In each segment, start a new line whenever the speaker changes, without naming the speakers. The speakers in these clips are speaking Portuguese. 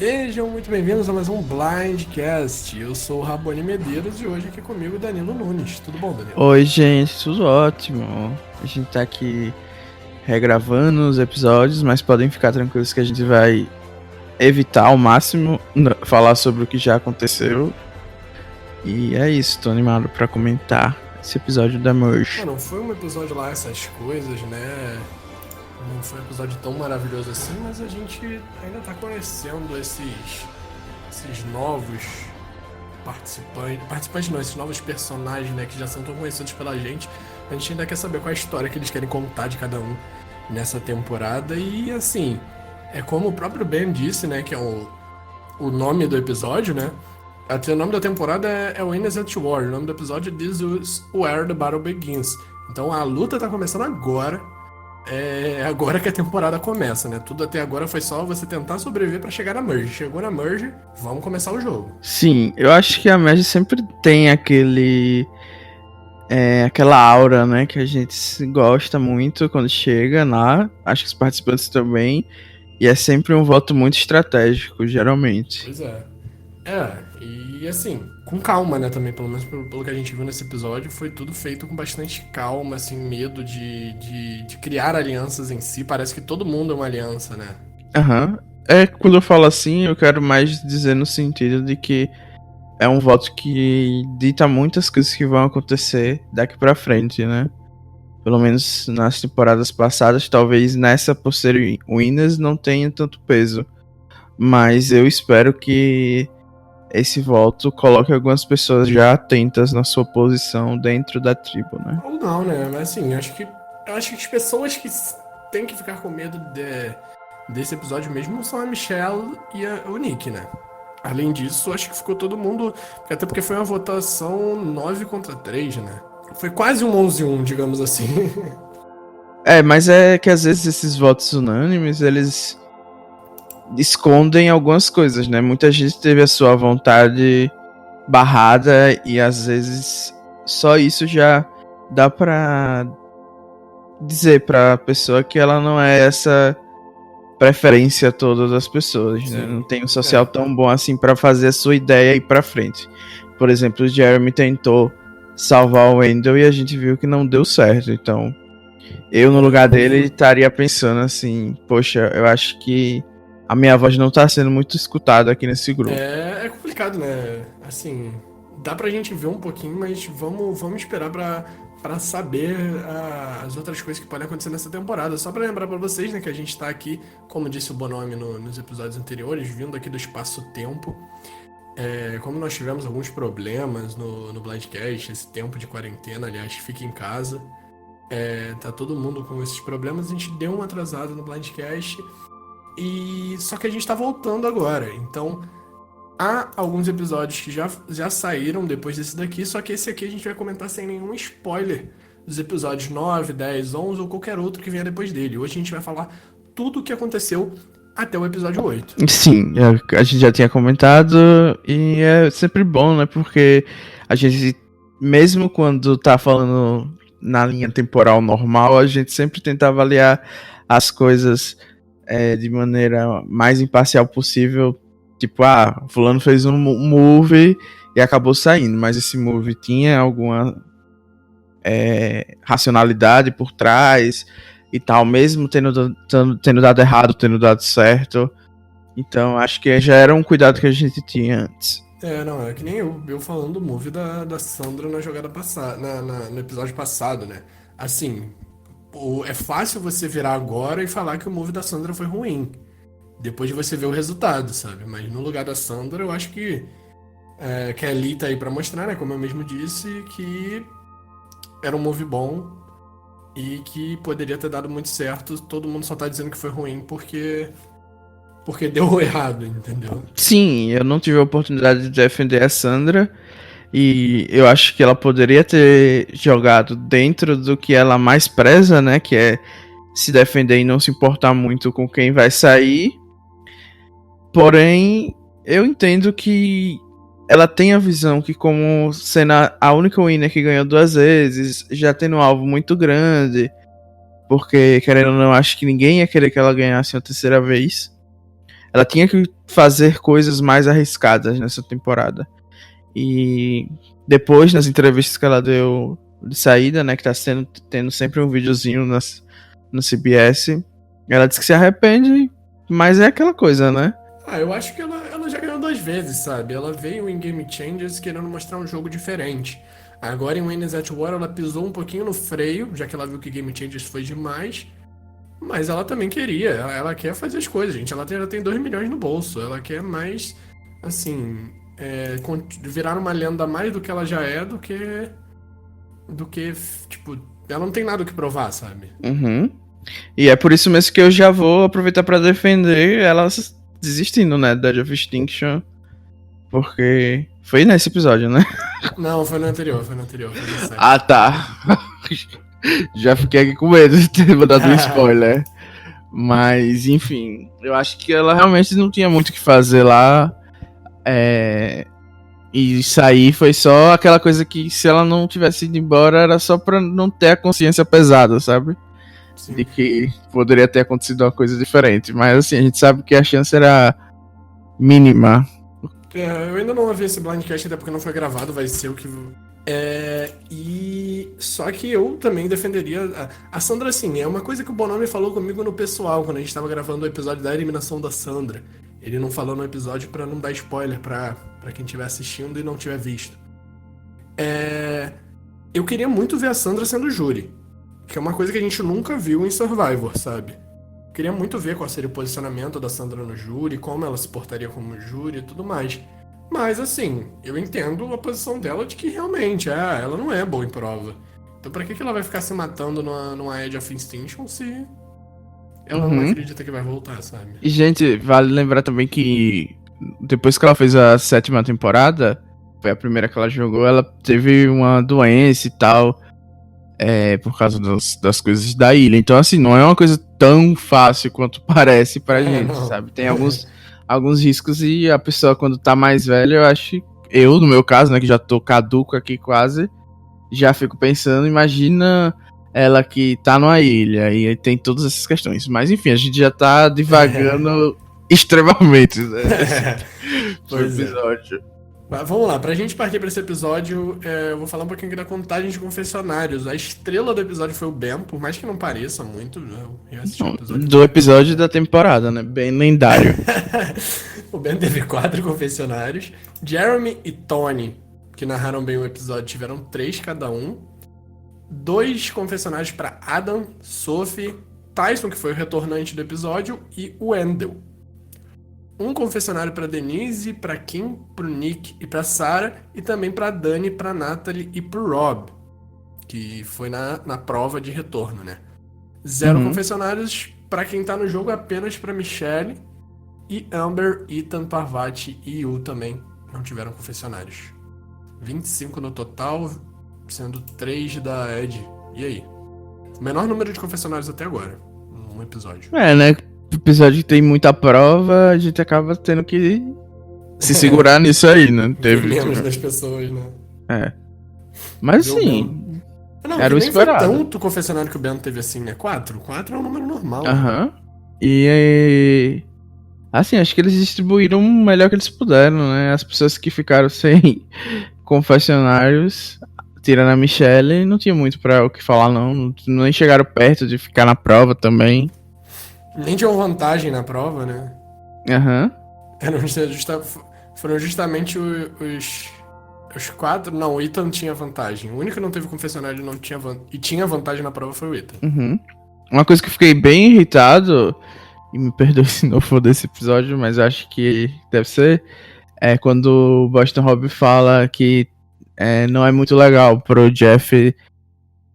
Sejam muito bem-vindos a mais um Blindcast. Eu sou o Raboni Medeiros e hoje aqui comigo Danilo Nunes. Tudo bom, Danilo?
Oi, gente, tudo ótimo. A gente tá aqui regravando os episódios, mas podem ficar tranquilos que a gente vai evitar ao máximo falar sobre o que já aconteceu. E é isso, tô animado pra comentar esse episódio da Merge.
Não foi um episódio lá, essas coisas, né? Não foi um episódio tão maravilhoso assim, mas a gente ainda tá conhecendo esses novos participantes não, esses novos personagens, né, que já são tão conhecidos pela gente. A gente ainda quer saber qual é a história que eles querem contar de cada um nessa temporada. E assim, é como o próprio Ben disse, né, que é o nome do episódio, né? Até o nome da temporada é Winners at War. O nome do episódio é This is Where the Battle Begins. Então a luta tá começando agora. É agora que a temporada começa, né? Tudo até agora foi só você tentar sobreviver pra chegar na Merge. Chegou na Merge, vamos começar o jogo.
Sim, eu acho que a Merge sempre tem aquela aura, né, que a gente gosta muito quando chega lá. Acho que os participantes também. E é sempre um voto muito estratégico, geralmente.
Pois é. E assim, com calma, né, também, pelo menos pelo que a gente viu nesse episódio, foi tudo feito com bastante calma, assim, medo de criar alianças em si. Parece que todo mundo é uma aliança, né?
Aham. Quando eu falo assim, eu quero mais dizer no sentido de que é um voto que dita muitas coisas que vão acontecer daqui pra frente, né? Pelo menos nas temporadas passadas, talvez nessa por ser Winners não tenha tanto peso. Mas eu espero que esse voto coloque algumas pessoas já atentas na sua posição dentro da tribo, né?
Ou não, né? Mas assim, eu acho que as pessoas que têm que ficar com medo desse episódio mesmo são a Michelle e o Nick, né? Além disso, acho que ficou todo mundo. Até porque foi uma votação 9 contra 3, né? Foi quase um 11-1, digamos assim.
Mas é que às vezes esses votos unânimes, eles escondem algumas coisas, né? Muita gente teve a sua vontade barrada e às vezes só isso já dá pra dizer pra pessoa que ela não é essa preferência toda das pessoas, né? Não tem um social tão bom assim pra fazer a sua ideia ir pra frente. Por exemplo, o Jeremy tentou salvar o Wendell e a gente viu que não deu certo, então eu no lugar dele estaria pensando assim, poxa, eu acho que a minha voz não tá sendo muito escutada aqui nesse grupo.
É complicado, né? Assim, dá pra gente ver um pouquinho, mas vamos esperar pra saber as outras coisas que podem acontecer nessa temporada. Só pra lembrar pra vocês, né, que a gente tá aqui, como disse o Bonomi nos episódios anteriores, vindo aqui do espaço-tempo. Como nós tivemos alguns problemas no Blindcast, esse tempo de quarentena, aliás, fica em casa. Tá todo mundo com esses problemas, a gente deu uma atrasada no Blindcast. Só que a gente tá voltando agora. Então, há alguns episódios que já saíram depois desse daqui, só que esse aqui a gente vai comentar sem nenhum spoiler dos episódios 9, 10, 11 ou qualquer outro que venha depois dele. Hoje a gente vai falar tudo o que aconteceu até o episódio 8.
Sim, a gente já tinha comentado e é sempre bom, né? Porque a gente, mesmo quando tá falando na linha temporal normal, a gente sempre tenta avaliar as coisas de maneira mais imparcial possível. Tipo, fulano fez um move e acabou saindo, mas esse move tinha alguma racionalidade por trás e tal, mesmo tendo dado errado, tendo dado certo. Então, acho que já era um cuidado que a gente tinha antes.
Não, é que nem eu falando do move da Sandra na jogada passada, no episódio passado, né? Assim, é fácil você virar agora e falar que o move da Sandra foi ruim. Depois de você ver o resultado, sabe? Mas no lugar da Sandra, eu acho que a Kelly tá aí pra mostrar, né? Como eu mesmo disse, que era um move bom e que poderia ter dado muito certo. Todo mundo só tá dizendo que foi ruim porque deu errado, entendeu?
Sim, eu não tive a oportunidade de defender a Sandra e eu acho que ela poderia ter jogado dentro do que ela mais preza, né? Que é se defender e não se importar muito com quem vai sair. Porém, eu entendo que ela tem a visão que, como sendo a única winner que ganhou 2 vezes, já tendo um alvo muito grande, porque, querendo ou não, acho que ninguém ia querer que ela ganhasse a 3ª vez. ela tinha que fazer coisas mais arriscadas nessa temporada. E depois, nas entrevistas que ela deu de saída, né, que tá tendo sempre um videozinho no CBS, ela disse que se arrepende, mas é aquela coisa, né?
Eu acho que ela já ganhou 2 vezes, sabe? Ela veio em Game Changers querendo mostrar um jogo diferente. Agora em Wayne's at War ela pisou um pouquinho no freio, já que ela viu que Game Changers foi demais. Mas ela também queria, ela quer fazer as coisas, gente. Ela já tem 2 milhões no bolso. Ela quer mais, assim, virar uma lenda mais do que ela já é, do que, tipo, ela não tem nada o que provar, sabe?
Uhum. E é por isso mesmo que eu já vou aproveitar pra defender ela desistindo, né, da Dead of Extinction. Porque foi nesse episódio, né?
Não, foi no anterior, foi no 7.
Ah, tá. Já fiquei aqui com medo de ter dado um spoiler. Mas, enfim, eu acho que ela realmente não tinha muito o que fazer lá. E sair foi só aquela coisa que, se ela não tivesse ido embora, era só pra não ter a consciência pesada, sabe?
Sim.
De que poderia ter acontecido uma coisa diferente. Mas, assim, a gente sabe que a chance era mínima.
Eu ainda não ouvi esse blindcast, até porque não foi gravado, vai ser o que... E só que eu também defenderia a Sandra, assim, é uma coisa que o Bonomi falou comigo no pessoal, quando a gente tava gravando o episódio da eliminação da Sandra. Ele não falou no episódio pra não dar spoiler pra quem estiver assistindo e não tiver visto. Eu queria muito ver a Sandra sendo júri, que é uma coisa que a gente nunca viu em Survivor, sabe? Queria muito ver qual seria o posicionamento da Sandra no júri, como ela se portaria como júri e tudo mais. Mas, assim, eu entendo a posição dela de que realmente, ela não é boa em prova. Então pra que ela vai ficar se matando numa Edge of Extinction se ela não acredita que vai voltar, sabe?
E, gente, vale lembrar também que depois que ela fez a 7ª temporada, foi a primeira que ela jogou, ela teve uma doença e tal, por causa das coisas da ilha. Então, assim, não é uma coisa tão fácil quanto parece pra gente,
não.
sabe? Tem alguns riscos e a pessoa, quando tá mais velha, eu acho... Eu, no meu caso, né, que já tô caduco aqui quase, já fico pensando, imagina ela que tá numa ilha e tem todas essas questões. Mas, enfim, a gente já tá divagando extremamente, né?
Pois
episódio.
Mas vamos lá, pra gente partir pra esse episódio, eu vou falar um pouquinho aqui da contagem de confessionários. A estrela do episódio foi o Ben, por mais que não pareça muito, eu assisti o episódio.
Do episódio da temporada, né? Bem lendário.
O Ben teve 4 confessionários. Jeremy e Tony, que narraram bem o episódio, tiveram 3 cada um. 2 confessionários pra Adam, Sophie, Tyson, que foi o retornante do episódio, e o Wendell. 1 confessionário pra Denise, pra Kim, pro Nick e pra Sarah, e também pra Dani, pra Natalie e pro Rob, que foi na prova de retorno, né? 0 confessionários pra quem tá no jogo, apenas pra Michelle, e Amber, Ethan, Parvati e Yu também não tiveram confessionários. 25 no total, sendo 3 da Ed. E aí? O menor número de confessionários até agora, num episódio.
Né? Episódio que tem muita prova, a gente acaba tendo que se segurar nisso aí, né? Teve
menos das pessoas, né?
Mas assim, era o esperado.
Foi tanto confessionário que o Bento teve assim, né? 4? 4 é um número normal.
Né? E assim, acho que eles distribuíram o melhor que eles puderam, né? As pessoas que ficaram sem confessionários, tirando a Michelle, não tinha muito pra o que falar, não. Nem chegaram perto de ficar na prova também.
Nem tinham vantagem na prova, né? Foram justamente os 4. Não, o Ethan tinha vantagem. O único que não teve confessionário não tinha e tinha vantagem na prova foi o Ethan.
Uma coisa que eu fiquei bem irritado, e me perdoe se não for desse episódio, mas eu acho que deve ser, quando o Boston Rob fala que não é muito legal pro Jeff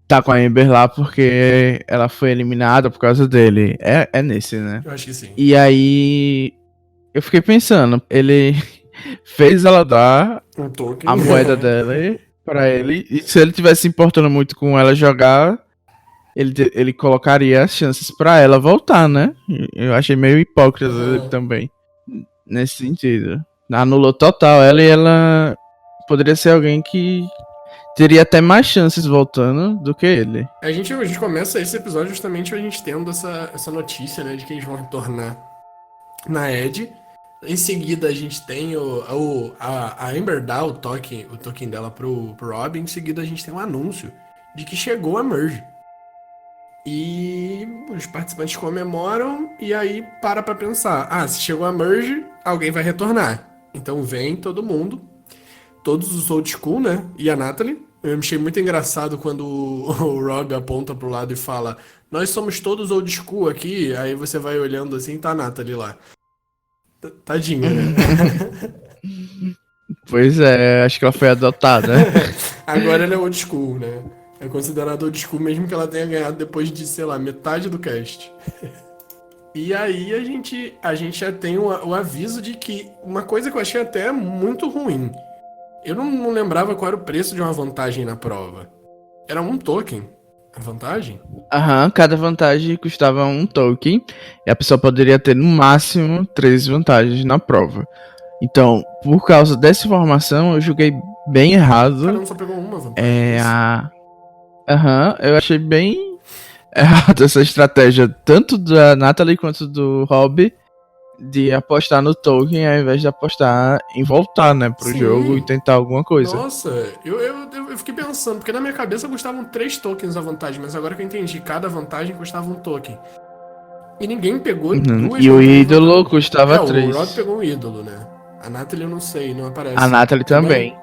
tá com a Amber lá porque ela foi eliminada por causa dele. É nesse, né?
Eu acho que sim.
E aí eu fiquei pensando, ele fez ela dar a moeda dela pra ele, e se ele tivesse se importando muito com ela jogar, ele colocaria as chances pra ela voltar, né? Eu achei meio hipócrita dele também, nesse sentido. Anulou total ela, e ela poderia ser alguém que teria até mais chances voltando do que ele.
A gente começa esse episódio justamente a gente tendo essa notícia, né, de que eles vão retornar. na Edge. Em seguida a gente tem a Amber dá o token dela pro Rob. Em seguida a gente tem um anúncio de que chegou a Merge. E os participantes comemoram e aí para pra pensar. Ah, se chegou a Merge, alguém vai retornar. Então vem todo mundo, todos os old school, né? E a Natalie. Eu achei muito engraçado quando o Rob aponta pro lado e fala: Nós somos todos old school aqui. Aí você vai olhando assim, tá a Natalie lá. Tadinha, né?
Pois é, acho que ela foi adotada.
Agora ela é old school, né? É considerada old school mesmo que ela tenha ganhado depois de, sei lá, metade do cast. E aí a gente já tem o aviso de que uma coisa que eu achei até muito ruim. Eu não lembrava qual era o preço de uma vantagem na prova. Era um token a vantagem?
Aham, cada vantagem custava um token. E a pessoa poderia ter no máximo 3 vantagens na prova. Então, por causa dessa informação, eu julguei bem errado.
Caramba, só pegou uma vantagem.
É
isso?
a. Aham, eu achei bem errado essa estratégia, tanto da Natalie quanto do Rob, de apostar no token ao invés de apostar em voltar, né, pro
Sim.
jogo e tentar alguma coisa.
Nossa, eu fiquei pensando, porque na minha cabeça custavam 3 tokens a vantagem, mas agora que eu entendi, cada vantagem custava um token. E ninguém pegou duas
E o
vantagens
ídolo
vantagens.
custava
O
3.
Rod pegou um ídolo, né? A Natalie eu não sei, não aparece.
A Natalie também.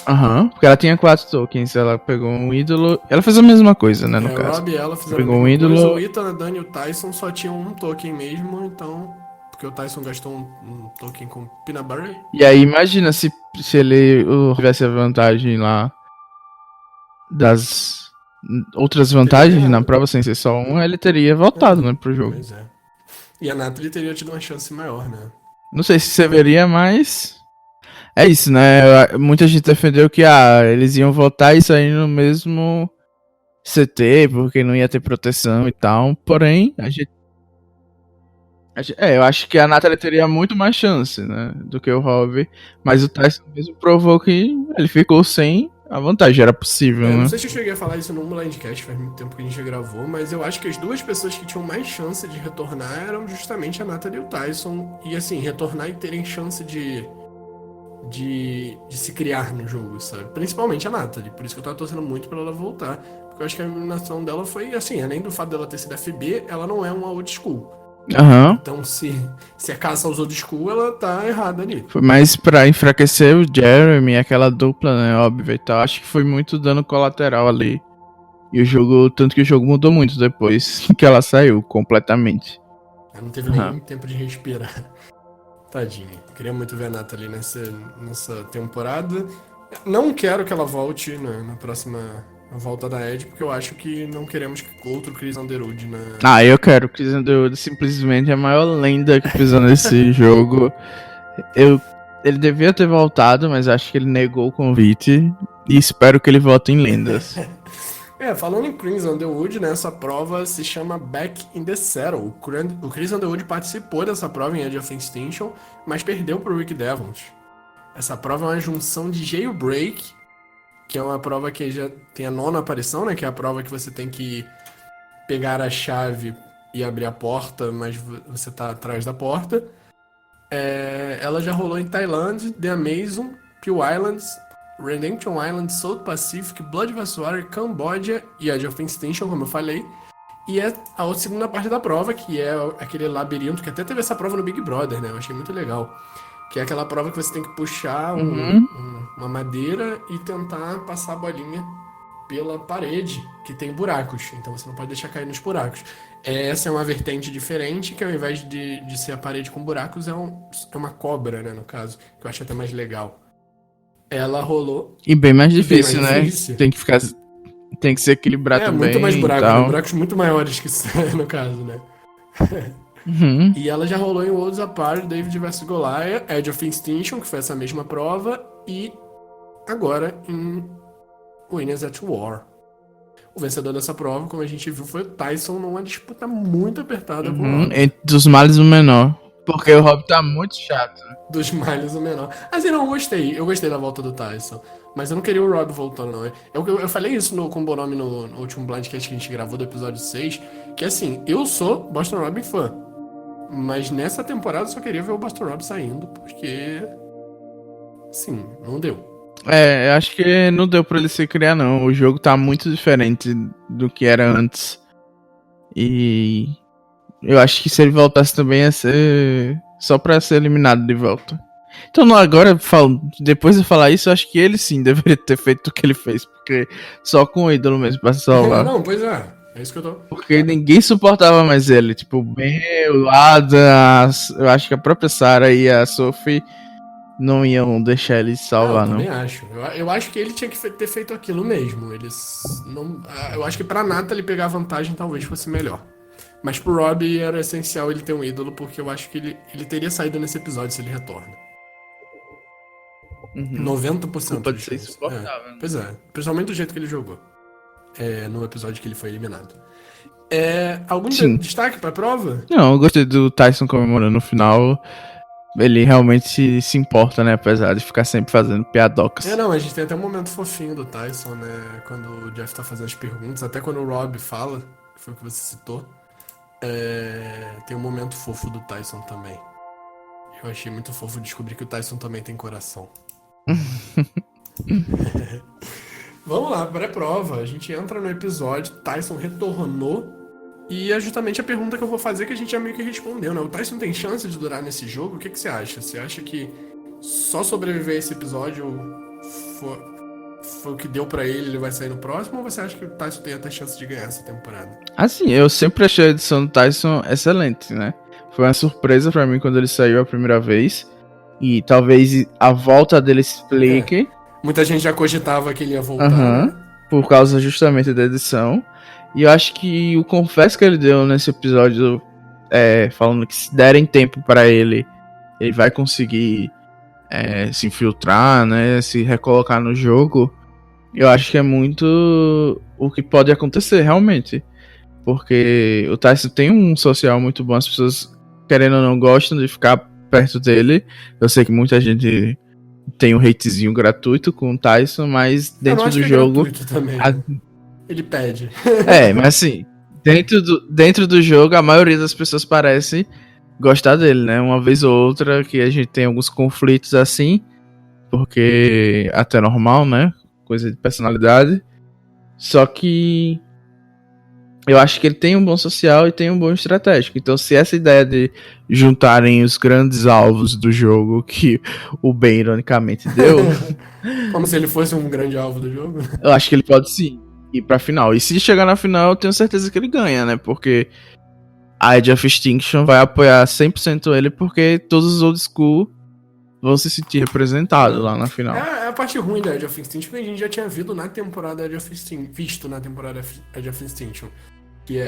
Aham, porque ela tinha 4 tokens, ela pegou um ídolo. Ela fez a mesma coisa, né, no
O
caso.
Rob e ela fizeram
Pegou
a
um
mesma coisa.
ídolo.
O Ethan, a Dani e o Tyson só tinham um token mesmo, então... Porque o Tyson gastou um token com Peanut Butter.
E aí, imagina se ele tivesse a vantagem lá das outras vantagens na prova sem ser só um, ele teria voltado, né, pro jogo.
Pois é. E a Natalie teria tido uma chance maior, né?
Não sei se você veria, mas é isso, né? Muita gente defendeu que eles iam votar isso aí no mesmo CT, porque não ia ter proteção e tal. Porém, eu acho que a Natalie teria muito mais chance, né, do que o Rob. Mas o Tyson mesmo provou que ele ficou sem a vantagem, era possível,
Não
né?
sei se eu cheguei a falar isso num Blindcast, faz muito tempo que a gente gravou, mas eu acho que as duas pessoas que tinham mais chance de retornar eram justamente a Natalie e o Tyson. E assim, retornar e terem chance de se criar no jogo, sabe? Principalmente a Natalie, por isso que eu tava torcendo muito pra ela voltar. Porque eu acho que a eliminação dela foi, assim, além do fato dela ter sido FB, ela não é uma old school.
Aham.
Então, se a caça aos old school, ela tá errada ali.
Foi mais pra enfraquecer o Jeremy, aquela dupla, né, óbvio e tal. Acho que foi muito dano colateral ali. E o jogo, tanto que o jogo mudou muito depois que ela saiu completamente.
Ela não teve nem tempo de respirar. Tadinha. Queria muito ver a Natalie nessa temporada. Não quero que ela volte na próxima volta da Edge, porque eu acho que não queremos que outro Chris Underwood na...
Eu quero. O Chris Underwood simplesmente é a maior lenda que pisou nesse jogo. Ele devia ter voltado, mas acho que ele negou o convite. E espero que ele volte em lendas.
Falando em Chris Underwood, né, essa prova se chama Back in the Saddle. O Chris Underwood participou dessa prova em Edge of Extinction, mas perdeu pro Rick Devons. Essa prova é uma junção de Jailbreak, que é uma prova que já tem a 9ª aparição, né, que é a prova que você tem que pegar a chave e abrir a porta, mas você tá atrás da porta. Ela já rolou em Tailândia, The Amazon, Peel Islands, Redemption Island, South Pacific, Blood Vasswater, Cambodia e Edge of Extinction, como eu falei. E é a segunda parte da prova, que é aquele labirinto, que até teve essa prova no Big Brother, né? Eu achei muito legal. Que é aquela prova que você tem que puxar uma madeira e tentar passar a bolinha pela parede, que tem buracos. Então você não pode deixar cair nos buracos. Essa é uma vertente diferente, que ao invés de ser a parede com buracos, é uma cobra, né, no caso. Que eu acho até mais legal. Ela rolou.
E bem mais difícil,
mais
né?
difícil.
Tem que se equilibrar também.
Muito mais buracos,
né?
Buracos muito maiores que isso, no caso, né? E ela já rolou em Worlds Apart, David vs Goliath, Edge of Extinction, que foi essa mesma prova, e agora em Winners at War. O vencedor dessa prova, como a gente viu, foi o Tyson numa disputa muito apertada com o Rob.
Dos males o menor. Porque o Rob tá muito chato.
Dos males o menor. Assim, não, eu gostei. Eu gostei da volta do Tyson. Mas eu não queria o Rob voltando, não. Eu falei isso com o Bonomi no último Blindcast que a gente gravou do episódio 6. Que assim, eu sou Boston Rob fã. Mas nessa temporada eu só queria ver o Baston Rob saindo, porque. Sim, não deu.
Eu acho que não deu pra ele se criar, não. O jogo tá muito diferente do que era antes. E eu acho que se ele voltasse também ia ser só pra ser eliminado de volta. Então agora, depois de falar isso, eu acho que ele sim deveria ter feito o que ele fez. Porque só com o ídolo mesmo pra salvar.
Não, pois é. É isso que eu tô.
Porque ninguém suportava mais ele. Tipo, o Adam, eu acho que a própria Sarah e a Sophie não iam deixar ele salvar,
Eu
não.
também acho. Eu acho que ele tinha que ter feito aquilo mesmo. Eles não. Eu acho que pra Natalie pegar vantagem talvez fosse melhor. Mas pro Rob era essencial ele ter um ídolo, porque eu acho que ele teria saído nesse episódio se ele retorna.
Uhum.
90%
Culpa
de
de ser
chance.
insuportável.
Pois é. Principalmente do jeito que ele jogou. No episódio que ele foi eliminado. Algum destaque pra prova?
Não, eu gostei do Tyson comemorando no final. Ele realmente se importa, né? Apesar de ficar sempre fazendo piadocas.
Não, a gente tem até um momento fofinho do Tyson, né? Quando o Jeff tá fazendo as perguntas, até quando o Rob fala, que foi o que você citou. Tem um momento fofo do Tyson também. Eu achei muito fofo descobrir que o Tyson também tem coração. Vamos lá, pré-prova. A gente entra no episódio, Tyson retornou. E é justamente a pergunta que eu vou fazer que a gente já meio que respondeu, né? O Tyson tem chance de durar nesse jogo? O que você acha? Você acha que só sobreviver a esse episódio foi o que deu pra ele vai sair no próximo? Ou você acha que o Tyson tem até chance de ganhar essa temporada?
Assim, eu sempre achei a edição do Tyson excelente, né? Foi uma surpresa pra mim quando ele saiu a primeira vez. E talvez a volta dele explique.
Muita gente já cogitava que ele ia voltar, né?
Por causa justamente da edição. E eu acho que o confesso que ele deu nesse episódio, falando que se derem tempo pra ele, ele vai conseguir se infiltrar, né? Se recolocar no jogo. Eu acho que é muito o que pode acontecer, realmente. Porque o Tyson tem um social muito bom, as pessoas, querendo ou não, gostam de ficar perto dele. Eu sei que muita gente tem um hatezinho gratuito com o Tyson, mas dentro do jogo.
Também, ele pede.
Mas assim, dentro do jogo, a maioria das pessoas parece gostar dele, né? Uma vez ou outra que a gente tem alguns conflitos assim, porque até normal, né? Coisa de personalidade. Só que eu acho que ele tem um bom social e tem um bom estratégico. Então, se essa ideia de juntarem os grandes alvos do jogo, que o Ben ironicamente deu.
Como se ele fosse um grande alvo do jogo.
Eu acho que ele pode sim ir pra final. E se chegar na final, eu tenho certeza que ele ganha, né? Porque a Edge of Extinction vai apoiar 100% ele, porque todos os old school vão se sentir representados lá na final.
A parte ruim da Edge of Extinction que a gente já tinha visto na temporada Edge of Extinction. Que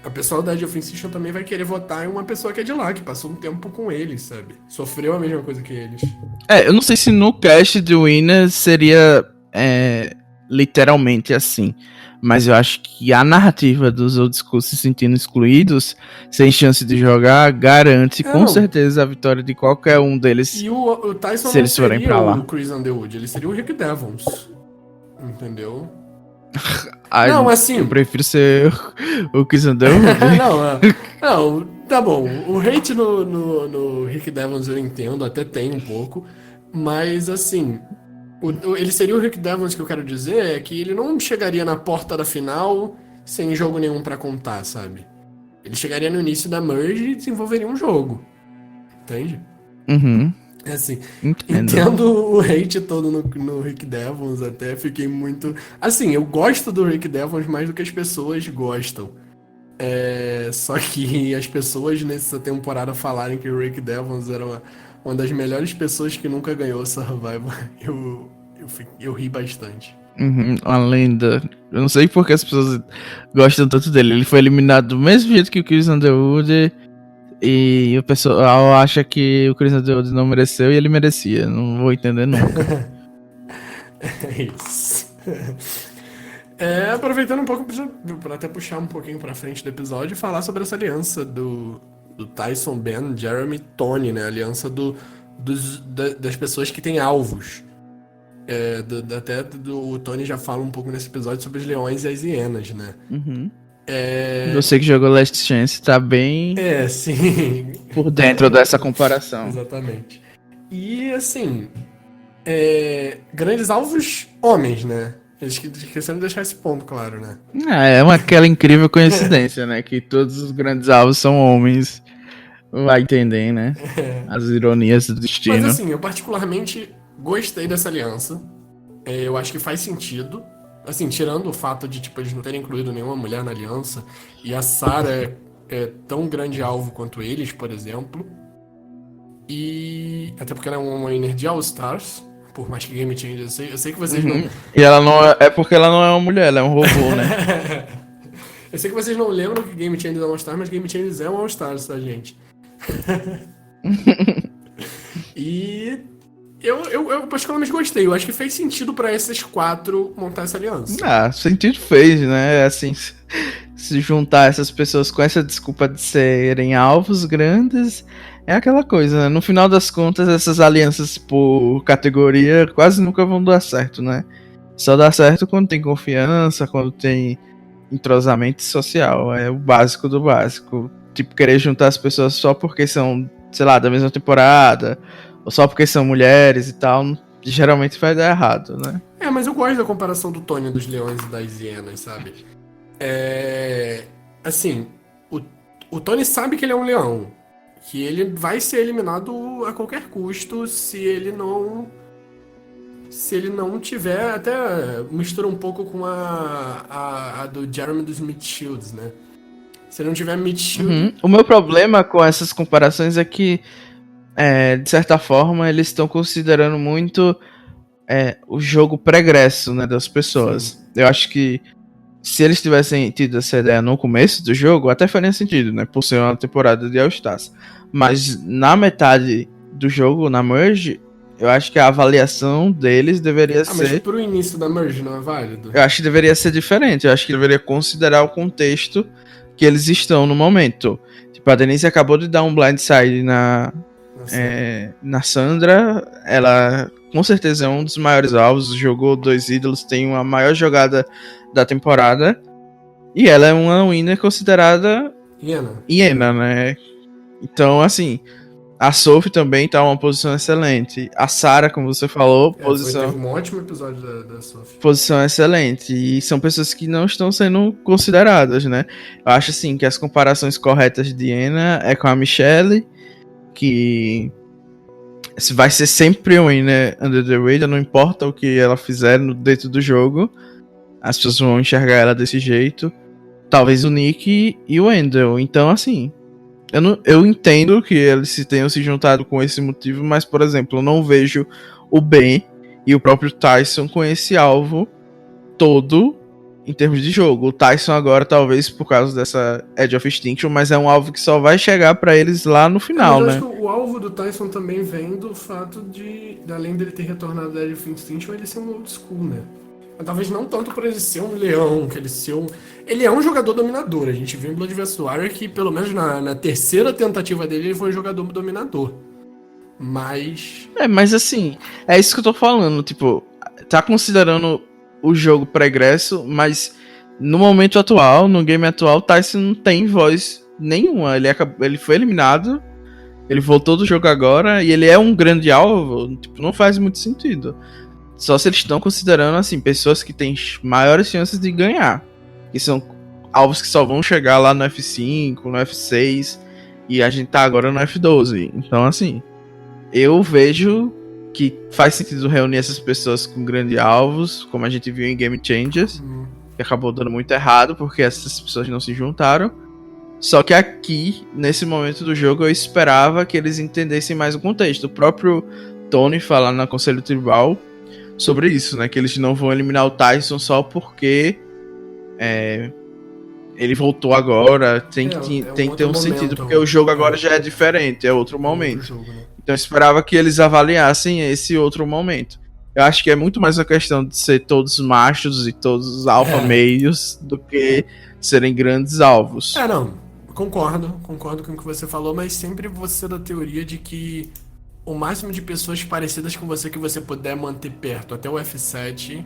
a pessoa da Edge of Extinction também vai querer votar em uma pessoa que é de lá, que passou um tempo com eles, sabe? Sofreu a mesma coisa que eles.
Eu não sei se no cast de Winners seria literalmente assim. Mas eu acho que a narrativa dos old school se sentindo excluídos, sem chance de jogar, garante com certeza a vitória de qualquer um deles.
E o Tyson
se eles forem pra lá.
O Chris Underwood, ele seria o Rick Devons. Entendeu?
Não, assim. Eu prefiro ser o Chris Underwood.
não, tá bom. O hate no Rick Devons eu entendo, até tem um pouco. Mas assim. Ele seria o Rick Devons, que eu quero dizer, é que ele não chegaria na porta da final sem jogo nenhum pra contar, sabe? Ele chegaria no início da merge e desenvolveria um jogo. Entende?
Uhum.
Assim, entendo o hate todo no Rick Devons, até fiquei muito... Assim, eu gosto do Rick Devons mais do que as pessoas gostam. Só que as pessoas nessa temporada falarem que o Rick Devons era uma das melhores pessoas que nunca ganhou Survivor. Eu ri bastante.
Uma lenda. Eu não sei porque as pessoas gostam tanto dele. Ele foi eliminado do mesmo jeito que o Chris Underwood. E o pessoal acha que o Chris Underwood não mereceu e ele merecia. Não vou entender nunca.
É isso. Aproveitando um pouco pra até puxar um pouquinho pra frente do episódio e falar sobre essa aliança do Tyson, Ben, Jeremy e Tony, né? A aliança das pessoas que têm alvos. O Tony já fala um pouco nesse episódio sobre os leões e as hienas, né?
Uhum. Você que jogou Last Chance tá bem
Sim.
por dentro dessa comparação.
Exatamente. E, assim, grandes alvos, homens, né? Eles esqueceram de deixar esse ponto claro, né?
Aquela incrível coincidência, né? Que todos os grandes alvos são homens. Vai entender, né? As ironias do
Mas,
destino.
assim, eu particularmente gostei dessa aliança. Eu acho que faz sentido. Assim, tirando o fato de, tipo, eles não terem incluído nenhuma mulher na aliança, e a Sarah é tão grande alvo quanto eles, por exemplo. E até porque ela é uma winner de All Stars, por mais que Game Changer, eu sei que vocês não.
E ela não é porque ela não é uma mulher, ela é um robô, né?
Eu sei que vocês não lembram que Game Changer é um All Star, mas Game Changer é um All Stars, tá, gente? E eu particularmente gostei. Eu acho que fez sentido pra esses 4 montar essa aliança.
Sentido fez, né? Assim, se juntar essas pessoas com essa desculpa de serem alvos grandes, é aquela coisa, né? No final das contas, essas alianças por categoria quase nunca vão dar certo, né? Só dá certo quando tem confiança, quando tem entrosamento social. É o básico do básico. Tipo, querer juntar as pessoas só porque são, sei lá, da mesma temporada, ou só porque são mulheres e tal, geralmente vai dar errado, né?
Mas eu gosto da comparação do Tony dos Leões e das Hienas, sabe? Assim, o Tony sabe que ele é um leão. Que ele vai ser eliminado a qualquer custo se ele não. Se ele não tiver. Até mistura um pouco com a do Jeremy dos Meat Shields, né? Se ele não tiver Meat Shield.
O meu problema com essas comparações é que, de certa forma, eles estão considerando muito o jogo pregresso, né, das pessoas. Sim. Eu acho que se eles tivessem tido essa ideia no começo do jogo, até faria sentido, né? Por ser uma temporada de All-Stars. Mas na metade do jogo, na Merge, eu acho que a avaliação deles deveria ser...
Mas pro início da Merge não é válido?
Eu acho que deveria ser diferente. Eu acho que deveria considerar o contexto que eles estão no momento. Tipo, a Denise acabou de dar um blindside na Sandra. Ela com certeza é um dos maiores alvos. Jogou 2 ídolos, tem uma maior jogada da temporada. E ela é uma winner considerada hiena, né? Então, assim, a Sophie também tá numa posição excelente. A Sarah, como você falou, posição...
Teve um ótimo episódio da Sophie.
Posição excelente. E são pessoas que não estão sendo consideradas, né? Eu acho, assim, que as comparações corretas de hiena é com a Michelle, que vai ser sempre um winner under the radar, não importa o que ela fizer dentro do jogo. As pessoas vão enxergar ela desse jeito. Talvez o Nick e o Wendell. Então, assim, eu entendo que eles tenham se juntado com esse motivo, mas, por exemplo, eu não vejo o Ben e o próprio Tyson com esse alvo todo em termos de jogo. O Tyson agora, talvez por causa dessa Edge of Extinction, mas é um alvo que só vai chegar pra eles lá no final, né?
Eu acho que o alvo do Tyson também vem do fato de, além dele ter retornado da Edge of Extinction, ele ser um old school, né? Mas talvez não tanto por ele ser um leão, que ele ser um... Ele é um jogador dominador. A gente viu em Blood vs Warrior que, pelo menos na terceira tentativa dele, ele foi um jogador dominador. Mas...
Mas assim, é isso que eu tô falando. Tipo, tá considerando o jogo pregresso, mas no momento atual, no game atual, Tyson não tem voz nenhuma. Ele foi eliminado, ele voltou do jogo agora, e ele é um grande alvo. Tipo, não faz muito sentido. Só se eles estão considerando, assim, pessoas que têm maiores chances de ganhar. Que são alvos que só vão chegar lá no F5, no F6. E a gente tá agora no F12. Então, assim, eu vejo que faz sentido reunir essas pessoas com grandes alvos, como a gente viu em Game Changers. Que acabou dando muito errado, porque essas pessoas não se juntaram. Só que aqui, nesse momento do jogo, eu esperava que eles entendessem mais o contexto. O próprio Tony falar na Conselho Tribal sobre isso, né? Que eles não vão eliminar o Tyson só porque ele voltou agora. Tem que ter um sentido, porque o jogo agora já é diferente, é outro momento. Jogo, né? Então eu esperava que eles avaliassem esse outro momento. Eu acho que é muito mais a questão de ser todos machos e todos alfa meios do que serem grandes alvos.
Não, concordo com o que você falou, mas sempre você da teoria de que o máximo de pessoas parecidas com você que você puder manter perto até o F7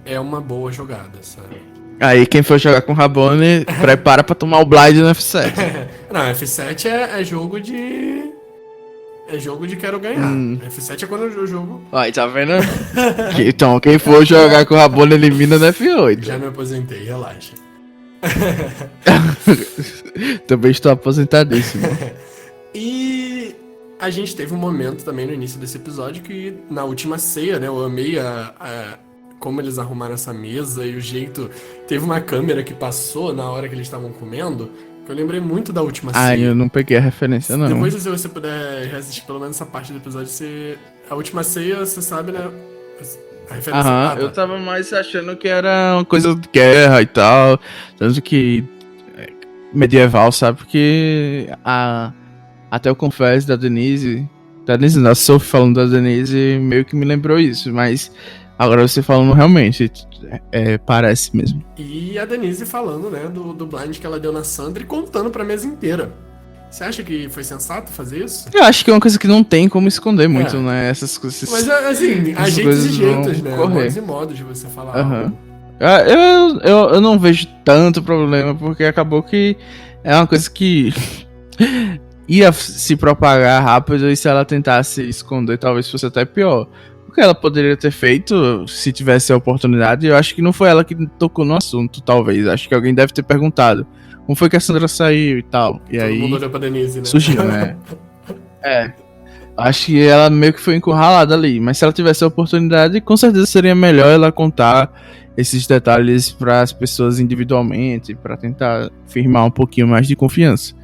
é uma boa jogada, sabe?
Aí quem for jogar com o Rabone, prepara pra tomar o blind no F7.
Não, F7 é jogo de. É jogo de quero ganhar. F7 é quando o jogo.
Aí, tá vendo? Então, quem for jogar com o Rabone elimina no F8.
Já me aposentei, relaxa.
Também estou aposentadíssimo.
E a gente teve um momento também no início desse episódio que, na última ceia, né? Eu amei como eles arrumaram essa mesa e o jeito. Teve uma câmera que passou na hora que eles estavam comendo, que eu lembrei muito da última ceia.
Ah, eu não peguei a referência, não.
Depois, se você puder reassistir pelo menos essa parte do episódio, a última ceia, você sabe, né? A referência.
Aham, eu tava mais achando que era uma coisa de guerra e tal. Tanto que. Medieval, sabe? Porque até eu confesso da Denise, da Sophie falando da Denise, meio que me lembrou isso, mas agora você falando realmente, parece mesmo.
E a Denise falando, né, do blind que ela deu na Sandra e contando pra mesa inteira. Você acha que foi sensato fazer isso?
Eu acho que é uma coisa que não tem como esconder muito, né? Essas coisas.
Mas assim, há jeitos e jeitos, né? Modos e modos de você falar algo.
Eu não vejo tanto problema, porque acabou que é uma coisa que ia se propagar rápido, e se ela tentasse esconder, talvez fosse até pior. O que ela poderia ter feito, se tivesse a oportunidade, eu acho que não foi ela que tocou no assunto, talvez. Acho que alguém deve ter perguntado como foi que a Sandra saiu e tal. E
todo
aí
mundo olhou pra Denise, né?
Surgiu, né? Acho que ela meio que foi encurralada ali. Mas se ela tivesse a oportunidade, com certeza seria melhor ela contar esses detalhes para as pessoas individualmente, para tentar firmar um pouquinho mais de confiança.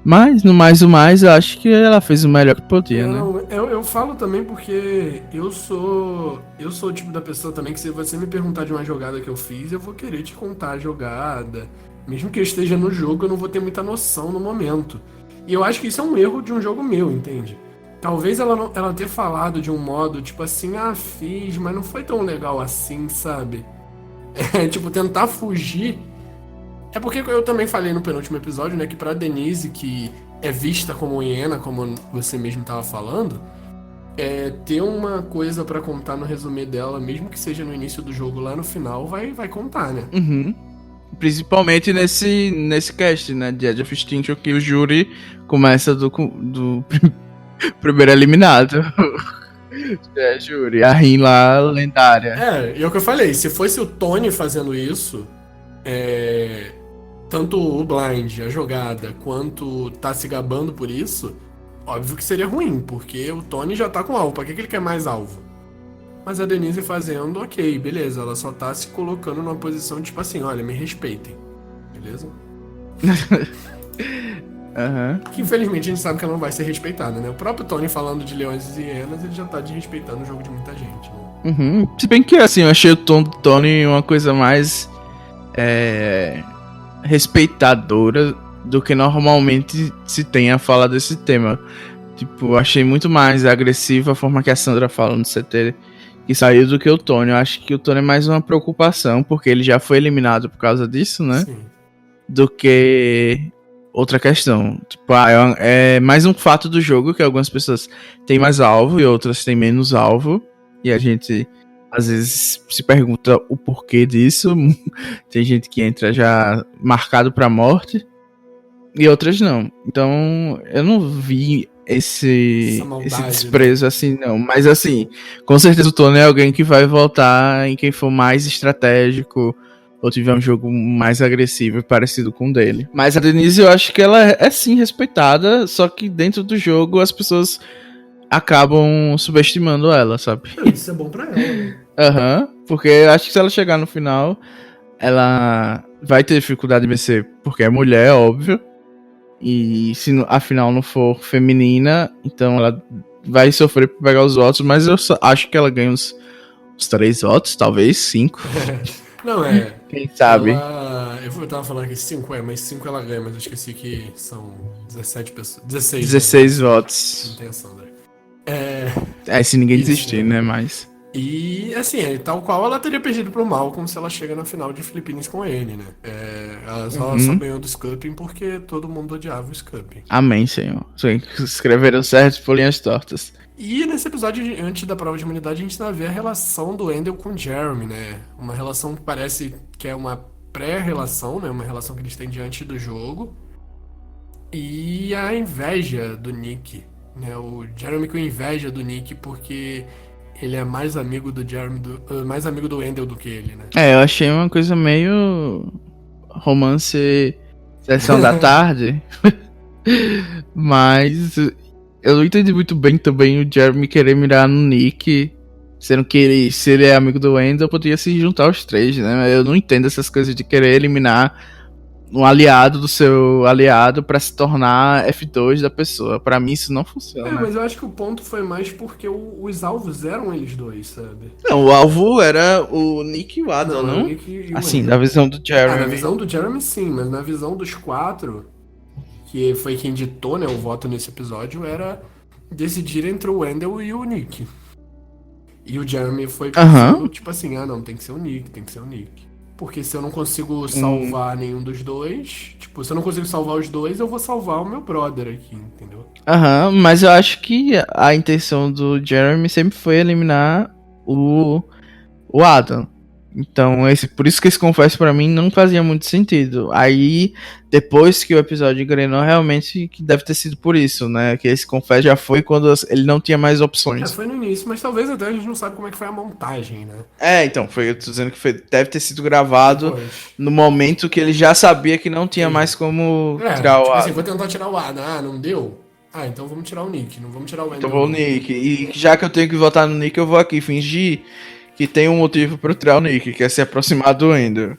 Mas, no mais o mais, eu acho que ela fez o melhor que podia, né?
Eu falo também porque eu sou o tipo da pessoa também que, se você me perguntar de uma jogada que eu fiz, eu vou querer te contar a jogada. Mesmo que eu esteja no jogo, eu não vou ter muita noção no momento. E eu acho que isso é um erro de um jogo meu, entende? Talvez ela ter falado de um modo, tipo assim, fiz, mas não foi tão legal assim, sabe? Tipo, tentar fugir. É porque eu também falei no penúltimo episódio, né, que pra Denise, que é vista como hiena, como você mesmo tava falando, ter uma coisa pra contar no resumê dela, mesmo que seja no início do jogo, lá no final, vai contar, né?
Uhum. Principalmente nesse cast, né, de Edge of Extinction, que o júri começa do primeiro eliminado. Júri, a Rin lá, lendária.
E é o que eu falei, se fosse o Tony fazendo isso, tanto o blind, a jogada, quanto tá se gabando por isso, óbvio que seria ruim, porque o Tony já tá com alvo, pra que ele quer mais alvo? Mas a Denise fazendo, ok, beleza, ela só tá se colocando numa posição tipo assim, olha, me respeitem, beleza? Que infelizmente a gente sabe que ela não vai ser respeitada, né? O próprio Tony falando de leões e hienas, ele já tá desrespeitando o jogo de muita gente, né?
Se bem que, assim, eu achei o tom do Tony uma coisa mais respeitadora do que normalmente se tem a falar desse tema. Tipo, eu achei muito mais agressiva a forma que a Sandra fala no CT que saiu do que o Tony. Eu acho que o Tony é mais uma preocupação, porque ele já foi eliminado por causa disso, né?
Sim.
Do que outra questão. Tipo, é mais um fato do jogo que algumas pessoas têm mais alvo e outras têm menos alvo. E a gente às vezes se pergunta o porquê disso. Tem gente que entra já marcado pra morte e outras não. Então eu não vi esse desprezo, né? Assim, não. Mas assim, com certeza o Tony é alguém que vai voltar em quem for mais estratégico ou tiver um jogo mais agressivo e parecido com o dele. Mas a Denise, eu acho que ela é sim respeitada, só que dentro do jogo as pessoas acabam subestimando ela, sabe?
Isso é bom pra ela, né?
Porque eu acho que se ela chegar no final, ela vai ter dificuldade de vencer, porque é mulher, óbvio. E se a final não for feminina, então ela vai sofrer pra pegar os votos, mas eu acho que ela ganha uns 3 votos, talvez 5.
Não,
quem sabe?
Eu tava falando que 5, mas 5 ela ganha, mas eu esqueci que são 17 pessoas.
16 votos.
Não tem a Sandra.
Se ninguém desistir, né? Mas.
E, assim, tal qual ela teria perdido pro mal, como se ela chega na final de Philippines com ele, né? Ela só ganhou do Scupping porque todo mundo odiava o Scupping.
Amém, Senhor. Escreveram certo por linhas tortas.
E nesse episódio, antes da prova de imunidade, a gente ainda vê a relação do Wendell com o Jeremy, né? Uma relação que parece que é uma pré-relação, né? Uma relação que eles têm diante do jogo. E a inveja do Nick, né? O Jeremy com inveja do Nick porque ele é mais amigo do Jeremy, mais amigo do Wendell do que ele, né?
Eu achei uma coisa meio romance sessão da tarde. Mas eu não entendi muito bem também o Jeremy querer mirar no Nick. Sendo que ele, se ele é amigo do Wendell, poderia se juntar aos três, né? Eu não entendo essas coisas de querer eliminar um aliado do seu aliado pra se tornar F2 da pessoa. Pra mim isso não funciona.
Mas eu acho que o ponto foi mais porque os alvos eram eles dois, sabe?
Não, o alvo era o Nick e o Adam,
Não,
não?
o Nick e o
Assim,
Wendell.
na visão do Jeremy.
Na visão do Jeremy sim, mas na visão dos quatro, que foi quem ditou, né, o voto nesse episódio, era decidir entre o Wendell e o Nick. E o Jeremy foi pensando, tipo assim, não, tem que ser o Nick, tem que ser o Nick. Porque se eu não consigo salvar nenhum dos dois, tipo, se eu não consigo salvar os dois, eu vou salvar o meu brother aqui, entendeu?
Mas eu acho que a intenção do Jeremy sempre foi eliminar o Adam. Então, por isso que esse confesso pra mim não fazia muito sentido. Aí, depois que o episódio engrenou, realmente que deve ter sido por isso, né? Que esse confesso já foi quando ele não tinha mais opções.
Foi no início, mas talvez até a gente não sabe como é que foi a montagem, né?
Então, eu tô dizendo que deve ter sido gravado
Depois.
no momento que ele já sabia que não tinha mais como tirar o
tipo
Adam.
assim, vou tentar tirar o Adam, não deu? Então vamos tirar o Nick, não vamos tirar o Wendell.
Então vou o Nick. E já que eu tenho que votar no Nick, eu vou aqui fingir que tem um motivo pra eu tirar o Nick, que é se aproximar do Ender.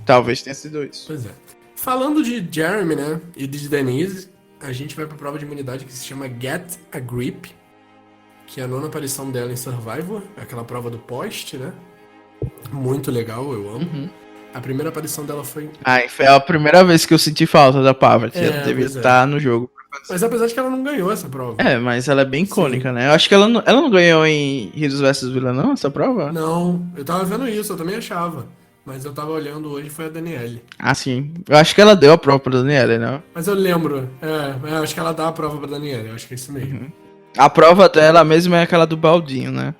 Talvez tenha sido isso.
Pois é. Falando de Jeremy, né, e de Denise, a gente vai pra prova de imunidade que se chama Get a Grip, que é a 9ª aparição dela em Survivor, aquela prova do poste, né? Muito legal, eu amo. A primeira aparição dela foi...
Foi a primeira vez que eu senti falta da Parvati. Ela devia
pois é.
estar no jogo.
Mas apesar de que ela não ganhou essa prova.
Mas ela é bem icônica, né? Eu acho que ela não ganhou em Heroes vs Villain, não, essa prova?
Não, eu tava vendo isso, eu também achava. Mas eu tava olhando hoje, foi a Danielle.
Sim. Eu acho que ela deu a prova pra Danielle, não?
Mas eu lembro, eu acho que ela dá a prova pra Danielle, eu acho que é isso mesmo.
A prova dela mesmo é aquela do baldinho, né?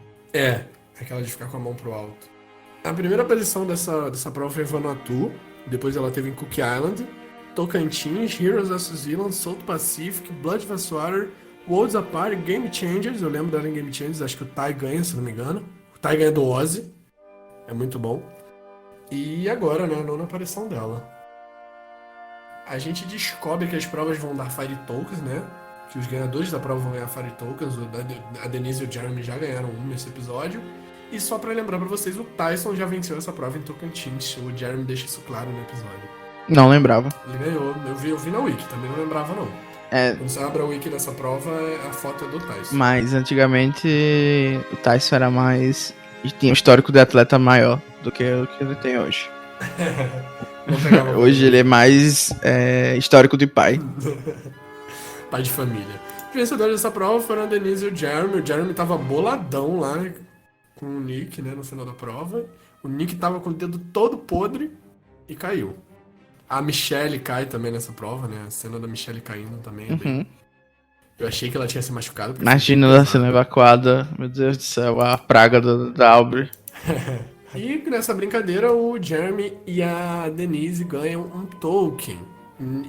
Aquela de ficar com a mão pro alto. A primeira aparição dessa prova foi em Vanuatu, depois ela teve em Cook Island, Tocantins, Heroes vs Villain, South Pacific, Blood vs Water, Worlds Apart, Game Changers, eu lembro dela em Game Changers, acho que o Tai ganha, se não me engano. O Tai ganha do Ozzy, é muito bom. E agora, né, a 9ª aparição dela. A gente descobre que as provas vão dar Fire Tokens, né? Que os ganhadores da prova vão ganhar Fire Tokens. A Denise e o Jeremy já ganharam um nesse episódio. E só pra lembrar pra vocês, o Tyson já venceu essa prova em Tocantins. O Jeremy deixa isso claro no episódio.
Não lembrava.
Ele ganhou. Eu vi na Wiki, também não lembrava não. Quando você abre a Wiki dessa prova, a foto é do Tyson.
Mas antigamente o Tyson era mais... tinha um histórico de atleta maior do que o que ele tem hoje. Hoje ele é mais histórico de pai.
Pai de família. Os vencedores dessa prova foram a Denise e o Jeremy. O Jeremy tava boladão lá com o Nick, né, no final da prova. O Nick tava com o dedo todo podre e caiu. A Michelle cai também nessa prova, né? A cena da Michelle caindo também é bem... Eu achei que ela tinha se machucado.
Imagina ela sendo evacuada. Meu Deus do céu, a praga da Aubrey.
E nessa brincadeira, o Jeremy e a Denise ganham um token.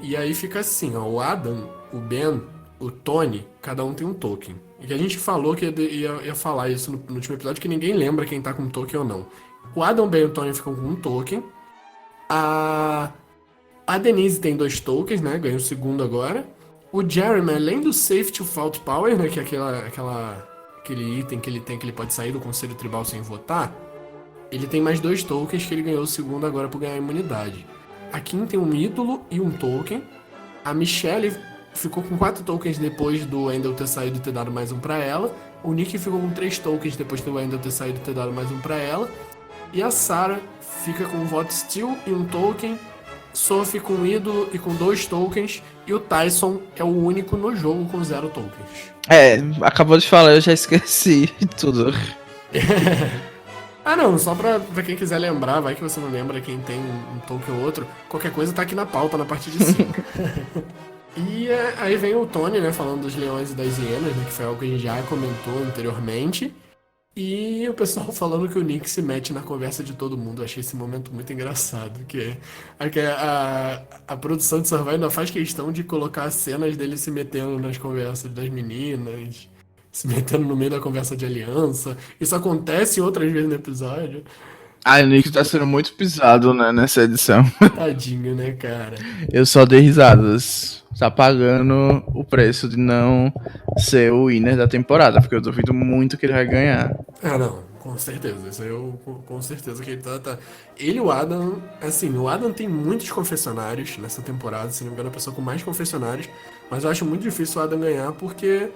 E aí fica assim, ó, o Adam, o Ben, o Tony, cada um tem um token. E que a gente falou que ia falar isso no último episódio, que ninguém lembra quem tá com um token ou não. O Adam, o Ben e o Tony ficam com um token. A Denise tem 2 tokens, né? Ganha o segundo agora. O Jeremy, além do Safety Fault Power, né? Que é aquele item que ele tem, que ele pode sair do Conselho Tribal sem votar. Ele tem mais 2 tokens que ele ganhou o segundo agora por ganhar imunidade. A Kim tem um ídolo e um token. A Michelle ficou com 4 tokens depois do Wendell ter saído e ter dado mais um pra ela. O Nick ficou com 3 tokens depois do Wendell ter saído e ter dado mais um pra ela. E a Sarah fica com um voto Steel e um token. Sophie com um ídolo e com 2 tokens. E o Tyson é o único no jogo com 0 tokens.
Acabou de falar, eu já esqueci tudo.
Não, só pra quem quiser lembrar, vai que você não lembra quem tem um token ou outro. Qualquer coisa tá aqui na pauta, na parte de 5. E aí vem o Tony, né, falando dos leões e das hienas, né, que foi algo que a gente já comentou anteriormente. E o pessoal falando que o Nick se mete na conversa de todo mundo. Eu achei esse momento muito engraçado. A produção de Survivor ainda faz questão de colocar cenas dele se metendo nas conversas das meninas, se metendo no meio da conversa de aliança. Isso acontece outras vezes no episódio.
Ah, o Nick tá sendo muito pisado, né, nessa edição.
Tadinho, né, cara?
Eu só dei risadas. Tá pagando o preço de não ser o winner da temporada, porque eu duvido muito que ele vai ganhar.
Ah, não, com certeza. Isso aí eu com certeza que ele tá. Ele e o Adam, assim, o Adam tem muitos confessionários nessa temporada, se não me engano, é a pessoa com mais confessionários, mas eu acho muito difícil o Adam ganhar porque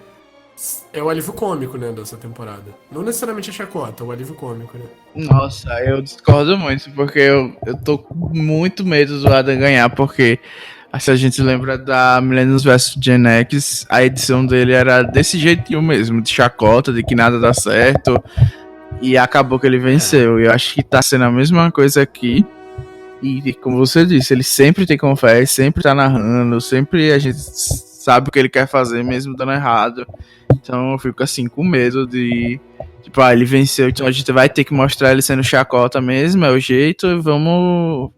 é o alívio cômico, né, dessa temporada. Não necessariamente a chacota, é o alívio cômico, né?
Nossa, eu discordo muito, porque eu tô com muito medo do Adam ganhar, porque se a gente lembra da Millennials vs Gen X, a edição dele era desse jeitinho mesmo, de chacota, de que nada dá certo, e acabou que ele venceu. E eu acho que tá sendo a mesma coisa aqui. E como você disse, ele sempre tem confete, sempre tá narrando, sempre a gente sabe o que ele quer fazer, mesmo dando errado. Então eu fico assim, com medo de. Tipo, ele venceu, então a gente vai ter que mostrar ele sendo chacota mesmo, é o jeito, e vamos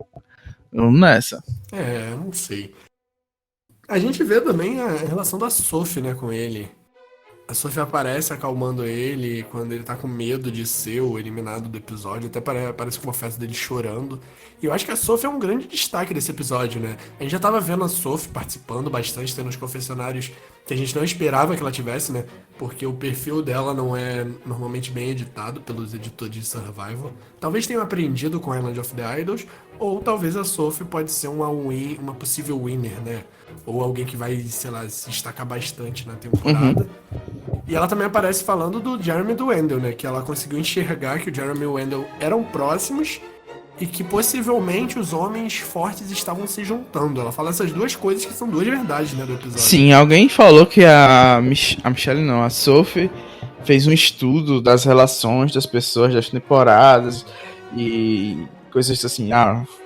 nessa.
Não sei. A gente vê também a relação da Sophie, né, com ele. A Sophie aparece acalmando ele quando ele tá com medo de ser o eliminado do episódio. Até parece com uma festa dele chorando. E eu acho que a Sophie é um grande destaque desse episódio, né? A gente já tava vendo a Sophie participando bastante, tendo os confessionários que a gente não esperava que ela tivesse, né? Porque o perfil dela não é normalmente bem editado pelos editores de Survival. Talvez tenham aprendido com Island of the Idols, ou talvez a Sophie pode ser uma possível winner, né? Ou alguém que vai, sei lá, se destacar bastante na temporada. E ela também aparece falando do Jeremy e do Wendell, né? Que ela conseguiu enxergar que o Jeremy e o Wendell eram próximos e que possivelmente os homens fortes estavam se juntando. Ela fala essas duas coisas que são duas verdades, né, do episódio.
Sim, alguém falou que a Michelle não, a Sophie fez um estudo das relações das pessoas das temporadas e coisas assim,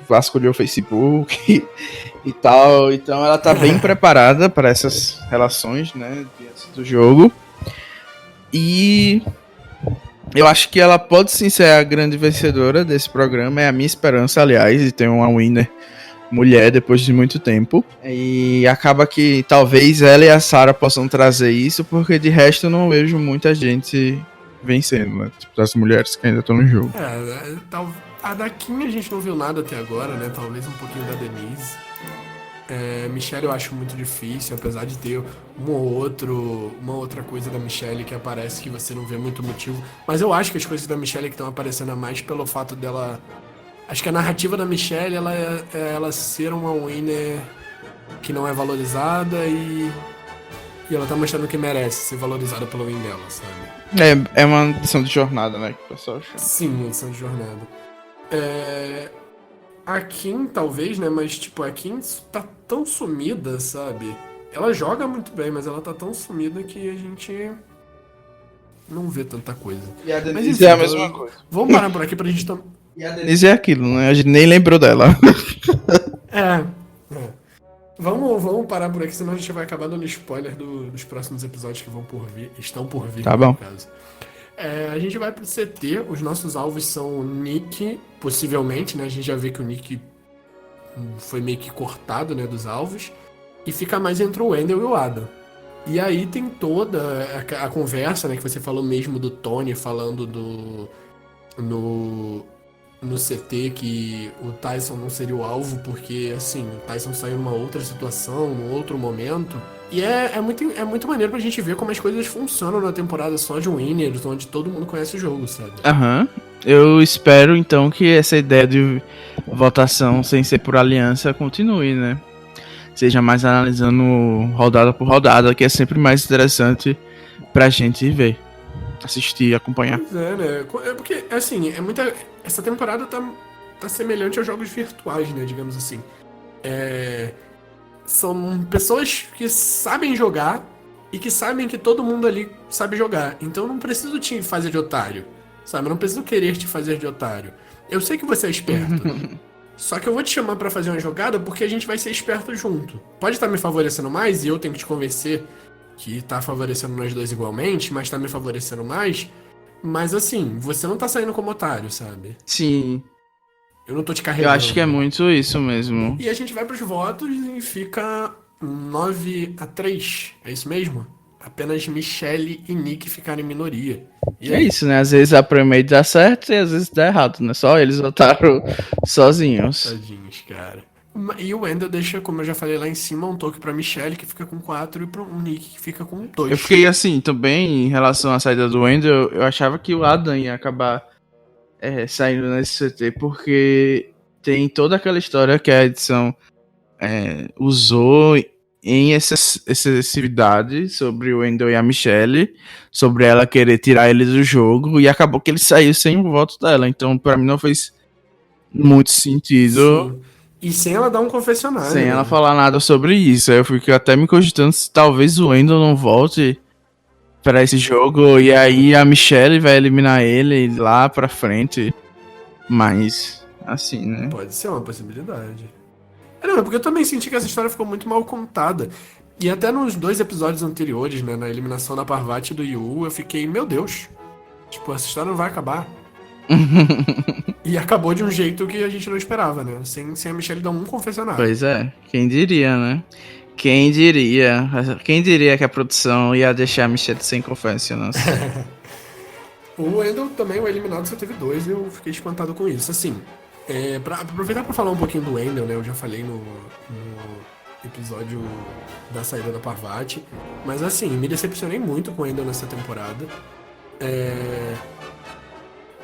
vasculhou o Facebook e tal. Então ela tá bem preparada para essas relações, né, diante do jogo. E eu acho que ela pode sim ser a grande vencedora desse programa. É a minha esperança, aliás, de ter uma winner mulher depois de muito tempo. E acaba que talvez ela e a Sarah possam trazer isso, porque de resto eu não vejo muita gente vencendo, né? Tipo, das mulheres que ainda estão no jogo.
A da Kim a gente não viu nada até agora, né? Talvez um pouquinho da Denise. Michelle eu acho muito difícil, apesar de ter uma outra coisa da Michelle que aparece que você não vê muito motivo. Mas eu acho que as coisas da Michelle que estão aparecendo é mais pelo fato dela. Acho que a narrativa da Michelle ela ser uma winner que não é valorizada e ela tá mostrando que merece ser valorizada pelo win dela, sabe?
É uma edição de jornada, né? Que o pessoal chama.
Sim, edição de jornada. A Kim, talvez, né? Mas, tipo, a Kim tá tão sumida, sabe? Ela joga muito bem, mas ela tá tão sumida que a gente não vê tanta coisa.
E a Denise mas, enfim, é a mesma coisa.
Vamos parar por aqui pra gente...
E a Denise é aquilo, né? A gente nem lembrou dela.
Vamos parar por aqui, senão a gente vai acabar dando spoiler dos próximos episódios que estão por vir,
tá bom.
No caso. A gente vai pro CT, os nossos alvos são o Nick, possivelmente, né? A gente já vê que o Nick foi meio que cortado, né, dos alvos. E fica mais entre o Wendell e o Adam. E aí tem toda a conversa, né, que você falou mesmo do Tony falando no CT que o Tyson não seria o alvo porque, assim, o Tyson saiu numa outra situação, num outro momento. E é muito maneiro pra gente ver como as coisas funcionam na temporada só de winners, onde todo mundo conhece o jogo, sabe?
Eu espero, então, que essa ideia de votação sem ser por aliança continue, né? Seja mais analisando rodada por rodada, que é sempre mais interessante pra gente ver, assistir, acompanhar.
Pois né? É porque, assim, essa temporada tá semelhante aos jogos virtuais, né? Digamos assim. São pessoas que sabem jogar e que sabem que todo mundo ali sabe jogar. Então eu não preciso te fazer de otário, sabe? Eu não preciso querer te fazer de otário. Eu sei que você é esperto. Só que eu vou te chamar pra fazer uma jogada porque a gente vai ser esperto junto. Pode estar me favorecendo mais e eu tenho que te convencer que tá favorecendo nós dois igualmente, mas tá me favorecendo mais. Mas assim, você não tá saindo como otário, sabe?
Sim,
Eu não tô te
eu acho que é
carregando.
muito isso mesmo.
E a gente vai pros votos e fica 9-3. É isso mesmo? Apenas Michelle e Nick ficaram em minoria. E
É
aí?
isso, né? Às vezes a Premade dá certo e às vezes dá errado, né? Só eles votaram sozinhos.
Tadinhos, cara. E o Wendell deixa, como eu já falei lá em cima, um toque pra Michelle, que fica com 4, e pro Nick, que fica com
Eu
2.
fiquei assim, também, em relação à saída do Wendell, eu achava que o Adam ia acabar saindo nesse CT, porque tem toda aquela história que a edição usou em excessividade sobre o Wendell e a Michelle, sobre ela querer tirar ele do jogo, e acabou que ele saiu sem o voto dela. Então, pra mim, não fez muito sentido
Sim. E sem ela dar um confessionário,
sem ela
né?
falar nada sobre isso. Aí eu fiquei até me cogitando se talvez o Wendell não volte pra esse jogo, e aí a Michelle vai eliminar ele lá pra frente. Mas, assim, né?
Pode ser uma possibilidade. Não, é porque eu também senti que essa história ficou muito mal contada. E até nos 2 episódios anteriores, né, na eliminação da Parvati e do Yu, eu fiquei, meu Deus, tipo, essa história não vai acabar. E acabou de um jeito que a gente não esperava, né? Sem a Michelle dar um confessionário.
Pois é, quem diria, né? Quem diria? Quem diria que a produção ia deixar a Michelle sem confessionals?
O Wendell também, o eliminado, só teve 2 e eu fiquei espantado com isso. Assim, pra aproveitar pra falar um pouquinho do Wendell, né? Eu já falei no episódio da saída da Parvati. Mas assim, me decepcionei muito com o Wendell nessa temporada.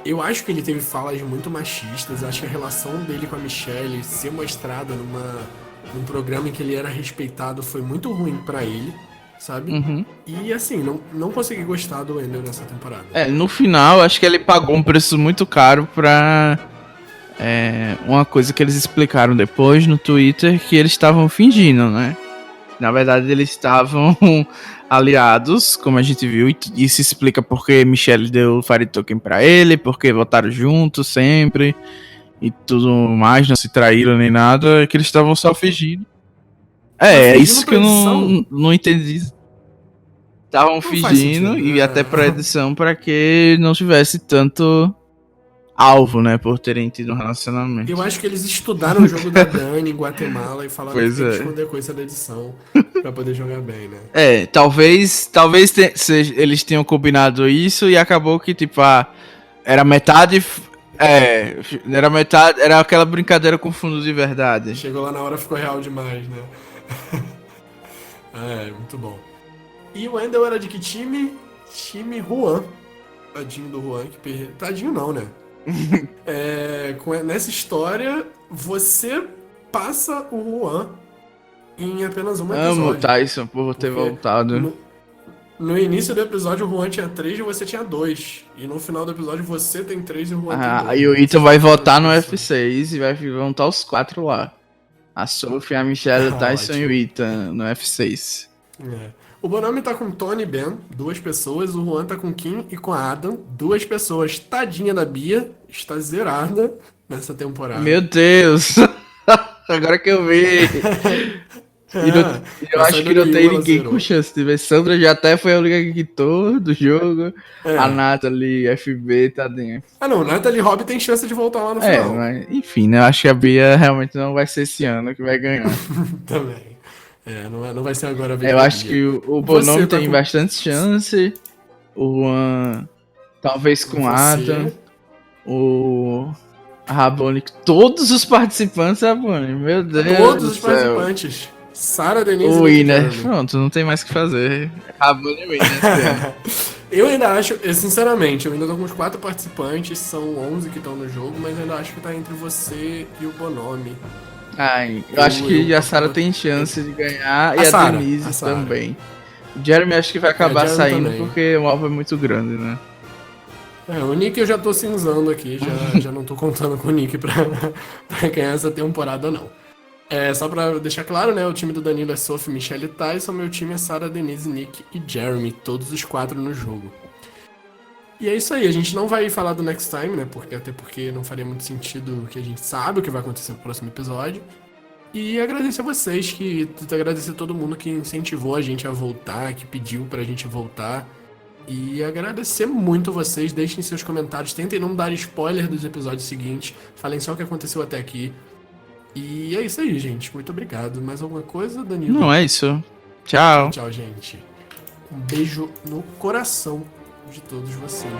Eu acho que ele teve falas muito machistas. Acho que a relação dele com a Michelle ser mostrada num programa em que ele era respeitado foi muito ruim pra ele, sabe?
Uhum.
E assim, não consegui gostar do Wendell nessa temporada.
No final, acho que ele pagou um preço muito caro pra uma coisa que eles explicaram depois no Twitter, que eles estavam fingindo, né? Na verdade, eles estavam aliados, como a gente viu, e isso explica porque Michelle deu o Fire Token pra ele, porque votaram juntos sempre e tudo mais, não se traíram nem nada, que eles estavam só fingindo. É
Fingindo
isso que
pra
eu
edição
não entendi. Estavam
não faz
fingindo
sentido,
e até pra
né?
edição para que não tivesse tanto alvo, né, por terem tido um relacionamento.
Eu acho que eles estudaram o jogo da Dani em Guatemala e falaram que
Pois
tem que
é.
esconder coisa da edição pra poder jogar bem, né?
Talvez eles tenham combinado isso e acabou que, tipo, era metade. Era metade. Era aquela brincadeira com fundo de verdade.
Chegou lá na hora ficou real demais, né? Muito bom. E o Wendell era de que time? Time Juan. Tadinho do Juan que perdeu. Tadinho não, né? Nessa história, você passa o Juan em apenas um
Amo o
episódio.
Tyson por ter
Porque
voltado.
no início do episódio o Juan tinha 3 e você tinha 2. E no final do episódio você tem 3 e o Juan tem 2.
Aí o
Então
Ito
vocês
vai
ficaram
votar no
nessa posição.
F6 e vão estar os quatro lá. A Sophie, a Michelle, o Tyson e o
Ótimo.
Ethan no F6.
É. O Bonami tá com Tony e Ben, 2 pessoas. O Juan tá com Kim e com a Adam, 2 pessoas. Tadinha da Bia, está zerada nessa temporada.
Meu Deus! Agora que eu vi. E eu
A
acho
saída
que
do
não
Yu,
tem
ela
ninguém com
zerou.
chance de ver. Sandra já até foi a única que quitou do jogo. A
É.
Nathalie, FB, tá dentro.
Ah não, Natalie Hobb tem chance de voltar lá no final.
Mas enfim, né? Eu acho que a Bia realmente não vai ser esse ano que vai ganhar.
Também. Não vai ser agora a vez
Eu
da
acho
Bia.
que o
Você
Bonomi
tá
tem
com.
bastante chance. O Juan, talvez com Adam.
Você.
O Rabone, todos os participantes, Rabone. Meu Deus
Todos
do
os
céu.
participantes. Sarah, Denise
O
e Nick
Winner,
Jeremy.
pronto, não tem mais o que fazer. Rabone e Winner esse ano.
Eu ainda acho, sinceramente, eu ainda tô com os 4 participantes, são 11 que estão no jogo, mas eu ainda acho que tá entre você e o Bonomi.
Ai, eu acho que a Sarah
eu-
tem chance de ganhar e
A
a
Sarah,
Denise
a Sarah.
também. O Jeremy acho que vai acabar
Jeremy
saindo
também.
porque o alvo é muito grande, né?
O Nick eu já tô cinzando aqui, já não tô contando com o Nick pra ganhar essa temporada, não. Só pra deixar claro, né? O time do Danilo é Sophie, Michelle e Tyson. Meu time é Sarah, Denise, Nick e Jeremy. Todos os 4 no jogo. E é isso aí. A gente não vai falar do Next Time, né? Até porque não faria muito sentido que a gente sabe o que vai acontecer no próximo episódio. E agradecer a vocês, agradecer a todo mundo que incentivou a gente a voltar, que pediu pra gente voltar. E agradecer muito vocês, deixem seus comentários, tentem não dar spoiler dos episódios seguintes, falem só o que aconteceu até aqui. E é isso aí, gente. Muito obrigado. Mais alguma coisa, Danilo?
Não, é isso.
Tchau,
Tchau.
tchau, gente. Um beijo no coração de todos vocês.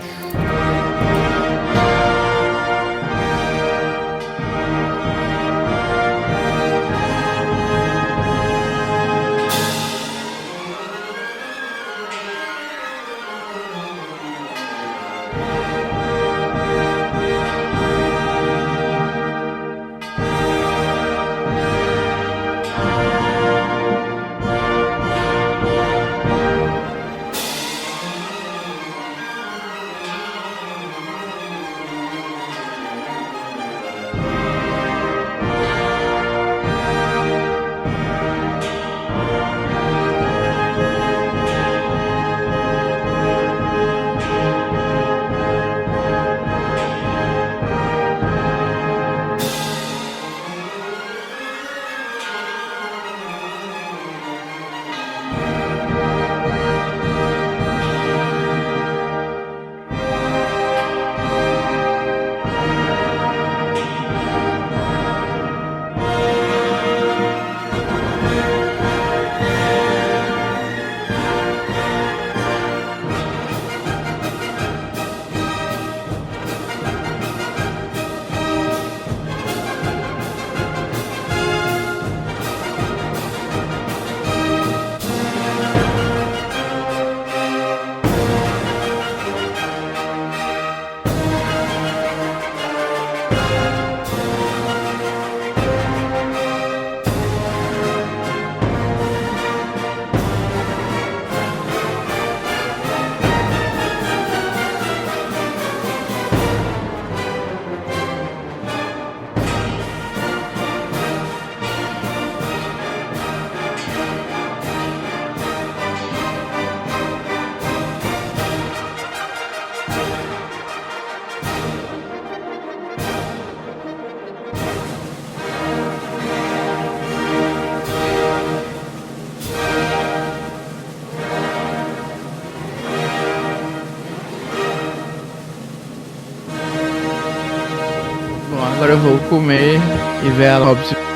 Bom, agora eu vou comer e ver a Robson